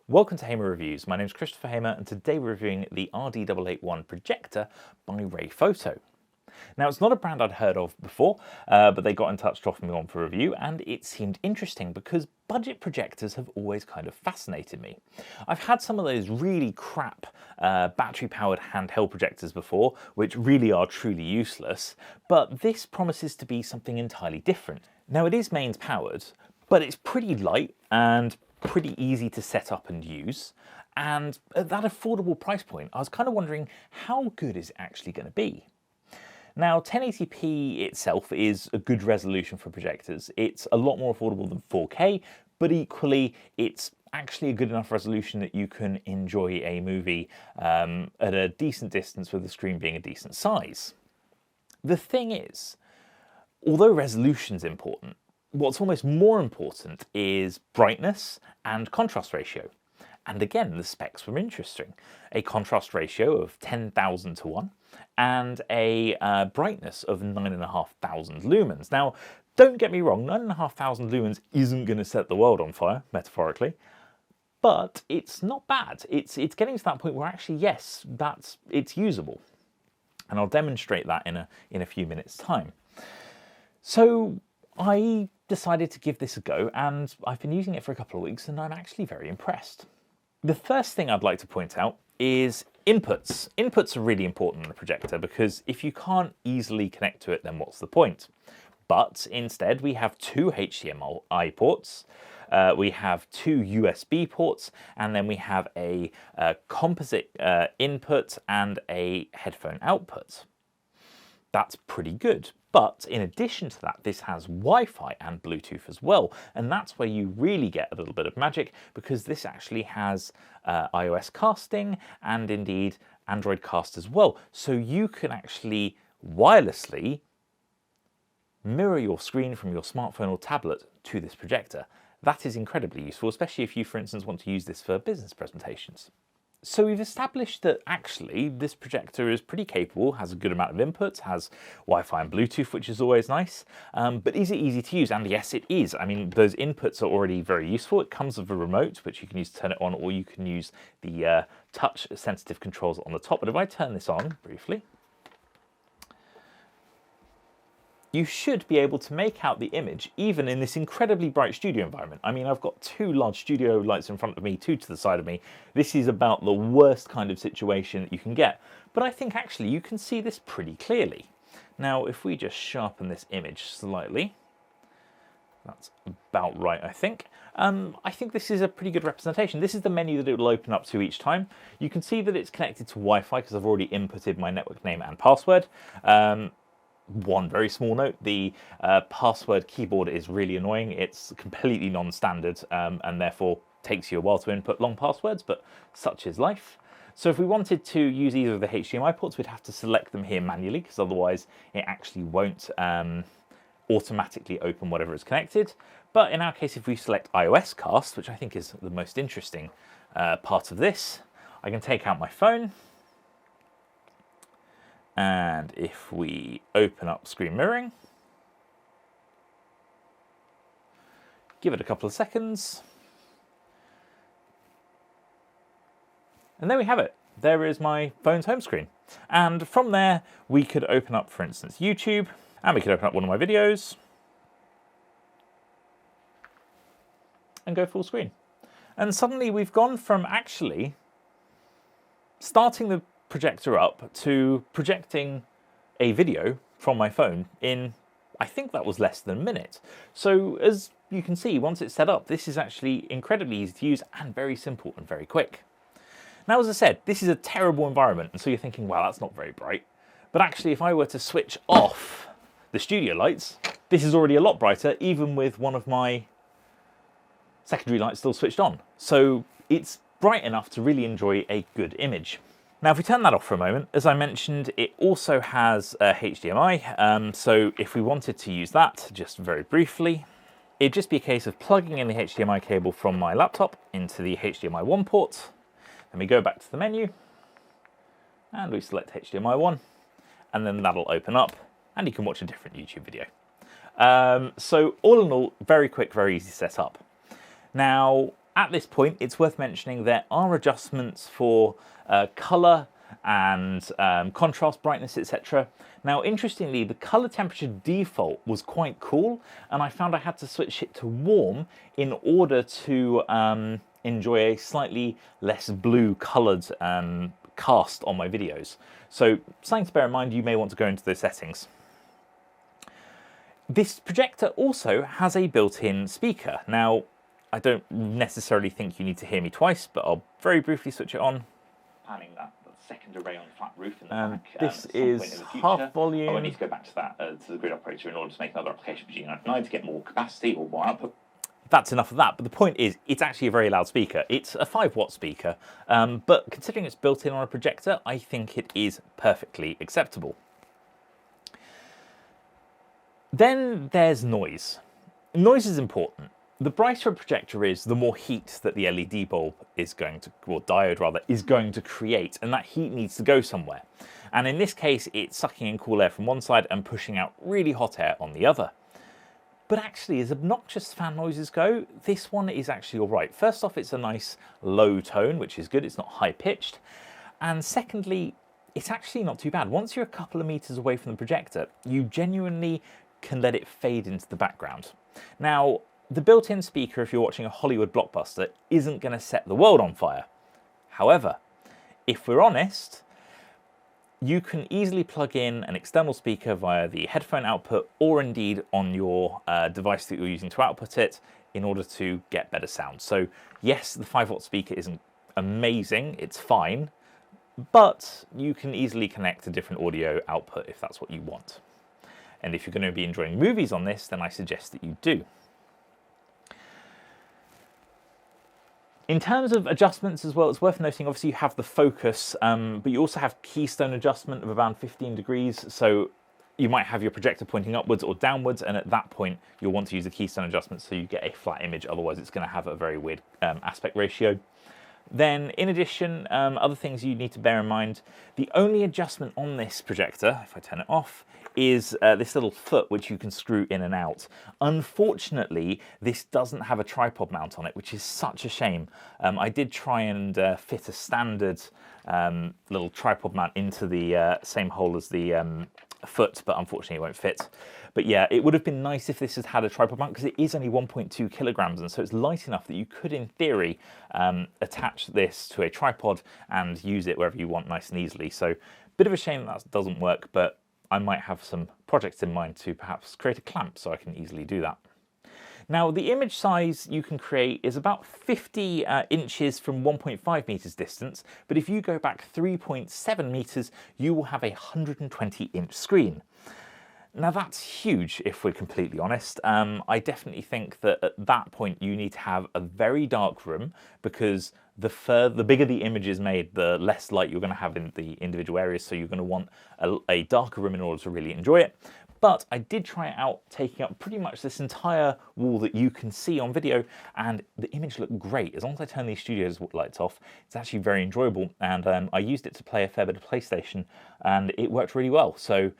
Welcome to Hamer Reviews. My name is Christopher Hamer and today we're reviewing the RD-881 Projector by Rayfoto. Now it's not a brand I'd heard of before, but they got in touch to offer me one for review and it seemed interesting because budget projectors have always kind of fascinated me. I've had some of those really crap battery-powered handheld projectors before, which really are truly useless, but this promises to be something entirely different. Now it is mains powered, but it's pretty light and pretty easy to set up and use, and at that affordable price point I was kind of wondering how good is it actually going to be. Now 1080p itself is a good resolution for projectors. It's a lot more affordable than 4K, but equally it's actually a good enough resolution that you can enjoy a movie at a decent distance with the screen being a decent size. The thing is, although resolution's important, what's almost more important is brightness and contrast ratio. And again, the specs were interesting. A contrast ratio of 10,000 to 1 and a brightness of 9,500 lumens. Now, don't get me wrong, 9,500 lumens isn't going to set the world on fire, metaphorically, but it's not bad. It's getting to that point where actually, yes, it's usable. And I'll demonstrate that in a few minutes' time. So I decided to give this a go and I've been using it for a couple of weeks and I'm actually very impressed. The first thing I'd like to point out is inputs. Inputs are really important in a projector because if you can't easily connect to it, then what's the point? But instead we have two HDMI ports, we have two USB ports, and then we have a composite input and a headphone output. That's pretty good. But in addition to that, this has Wi-Fi and Bluetooth as well. And that's where you really get a little bit of magic because this actually has iOS casting and indeed Android cast as well. So you can actually wirelessly mirror your screen from your smartphone or tablet to this projector. That is incredibly useful, especially if you, for instance, want to use this for business presentations. So we've established that actually this projector is pretty capable, has a good amount of inputs, has Wi-Fi and Bluetooth, which is always nice. But is it easy to use? And yes, it is. I mean, those inputs are already very useful. It comes with a remote, which you can use to turn it on, or you can use the touch sensitive controls on the top. But if I turn this on briefly, you should be able to make out the image even in this incredibly bright studio environment. I mean, I've got two large studio lights in front of me, two to the side of me. This is about the worst kind of situation that you can get. But I think actually you can see this pretty clearly. Now, if we just sharpen this image slightly, that's about right, I think. I think this is a pretty good representation. This is the menu that it will open up to each time. You can see that it's connected to Wi-Fi because I've already inputted my network name and password. One very small note, the password keyboard is really annoying. It's completely non-standard and therefore takes you a while to input long passwords, but such is life. So if we wanted to use either of the HDMI ports, we'd have to select them here manually because otherwise it actually won't automatically open whatever is connected. But in our case, if we select iOS cast, which I think is the most interesting part of this, I can take out my phone. And if we open up screen mirroring, give it a couple of seconds, and there we have it. There is my phone's home screen. And from there, we could open up, for instance, YouTube, and we could open up one of my videos and go full screen. And suddenly we've gone from actually starting the projector up to projecting a video from my phone in, I think that was less than a minute. So as you can see, once it's set up, this is actually incredibly easy to use and very simple and very quick. Now, as I said, this is a terrible environment, and so you're thinking, wow, that's not very bright. But actually, if I were to switch off the studio lights, this is already a lot brighter, even with one of my secondary lights still switched on. So it's bright enough to really enjoy a good image. Now, if we turn that off for a moment, as I mentioned, it also has HDMI. So if we wanted to use that, just very briefly, it'd just be a case of plugging in the HDMI cable from my laptop into the HDMI 1 port. Then we go back to the menu and we select HDMI 1, and then that'll open up and you can watch a different YouTube video. So all in all, very quick, very easy to set up. Now, At this point, it's worth mentioning there are adjustments for color and contrast, brightness, etc. Now, interestingly, the color temperature default was quite cool, and I found I had to switch it to warm in order to enjoy a slightly less blue colored cast on my videos. So something to bear in mind, you may want to go into those settings. This projector also has a built-in speaker. Now, I don't necessarily think you need to hear me twice, but I'll very briefly switch it on. Planning that second array on the flat roof in the back. This is half volume. I need to go back to that to the grid operator in order to make another application for G9 to get more capacity or more output. That's enough of that, but the point is, it's actually a very loud speaker. It's a 5-watt speaker, but considering it's built in on a projector, I think it is perfectly acceptable. Then there's noise. Noise is important. The brighter a projector is, the more heat that the LED bulb is going to, or diode rather, is going to create, and that heat needs to go somewhere. And in this case, it's sucking in cool air from one side and pushing out really hot air on the other. But actually, as obnoxious fan noises go, this one is actually all right. First off, it's a nice low tone, which is good. It's not high pitched. And secondly, it's actually not too bad. Once you're a couple of meters away from the projector, you genuinely can let it fade into the background. Now, the built-in speaker, if you're watching a Hollywood blockbuster, isn't going to set the world on fire. However, if we're honest, you can easily plug in an external speaker via the headphone output or indeed on your device that you're using to output it in order to get better sound. So yes, the 5-watt speaker isn't amazing, it's fine, but you can easily connect a different audio output if that's what you want. And if you're going to be enjoying movies on this, then I suggest that you do. In terms of adjustments as well, it's worth noting, obviously you have the focus, but you also have keystone adjustment of around 15 degrees. So you might have your projector pointing upwards or downwards, and at that point, you'll want to use the keystone adjustment so you get a flat image. Otherwise, it's going to have a very weird aspect ratio. Then, in addition, other things you need to bear in mind, the only adjustment on this projector, if I turn it off, is this little foot which you can screw in and out. Unfortunately, this doesn't have a tripod mount on it, which is such a shame. I did try and fit a standard little tripod mount into the same hole as the foot, but unfortunately it won't fit. But yeah, it would have been nice if this had a tripod mount, because it is only 1.2 kilograms, and so it's light enough that you could, in theory, attach this to a tripod and use it wherever you want nice and easily. So, bit of a shame that doesn't work, but I might have some projects in mind to perhaps create a clamp so I can easily do that. Now, the image size you can create is about 50 inches from 1.5 meters distance, but if you go back 3.7 meters, you will have a 120-inch screen. Now, that's huge, if we're completely honest. I definitely think that at that point, you need to have a very dark room, because the bigger the image is made, the less light you're going to have in the individual areas, so you're going to want a darker room in order to really enjoy it. But I did try it out, taking up pretty much this entire wall that you can see on video, and the image looked great. As long as I turn these studios lights off, it's actually very enjoyable, and I used it to play a fair bit of PlayStation, and it worked really well. So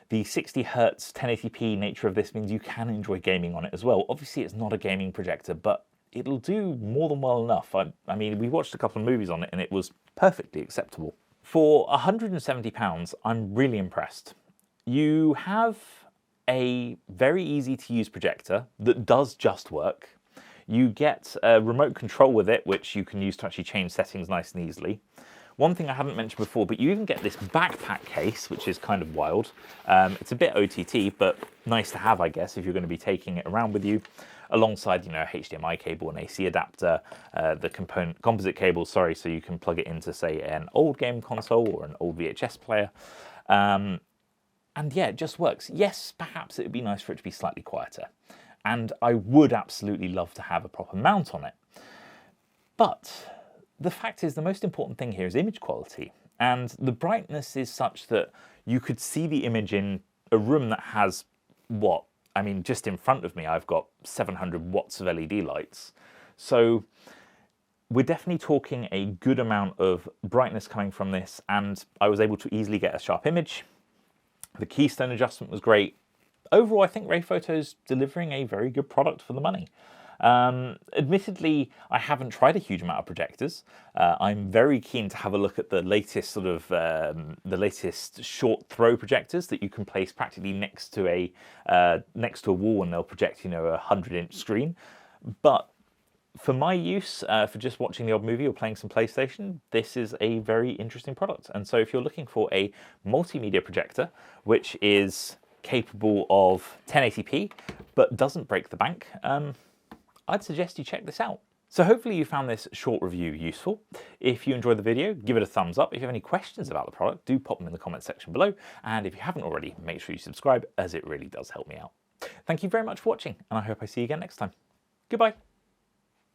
the 60 Hz 1080p nature of this means you can enjoy gaming on it as well. Obviously, it's not a gaming projector, but it'll do more than well enough. I mean, we watched a couple of movies on it, and it was perfectly acceptable. For £170, I'm really impressed. You have a very easy to use projector that does just work. You get a remote control with it, which you can use to actually change settings nice and easily. One thing I hadn't mentioned before, but you even get this backpack case, which is kind of wild. It's a bit OTT, but nice to have, I guess, if you're going to be taking it around with you, alongside, you know, a HDMI cable, an AC adapter, the composite cable, sorry, so you can plug it into, say, an old game console or an old VHS player. And yeah, it just works. Yes, perhaps it would be nice for it to be slightly quieter, and I would absolutely love to have a proper mount on it. But the fact is, the most important thing here is image quality, and the brightness is such that you could see the image in a room that has, what? I mean, just in front of me, I've got 700 watts of LED lights. So we're definitely talking a good amount of brightness coming from this, and I was able to easily get a sharp image. The keystone adjustment was great. Overall, I think Rayfoto's delivering a very good product for the money. Admittedly, I haven't tried a huge amount of projectors. I'm very keen to have a look at the latest sort of the latest short throw projectors that you can place practically next to a wall, and they'll project, you know, a 100-inch screen. But for my use, for just watching the odd movie or playing some PlayStation, this is a very interesting product. And so if you're looking for a multimedia projector, which is capable of 1080p, but doesn't break the bank, I'd suggest you check this out. So hopefully you found this short review useful. If you enjoyed the video, give it a thumbs up. If you have any questions about the product, do pop them in the comment section below. And if you haven't already, make sure you subscribe, as it really does help me out. Thank you very much for watching, and I hope I see you again next time. Goodbye.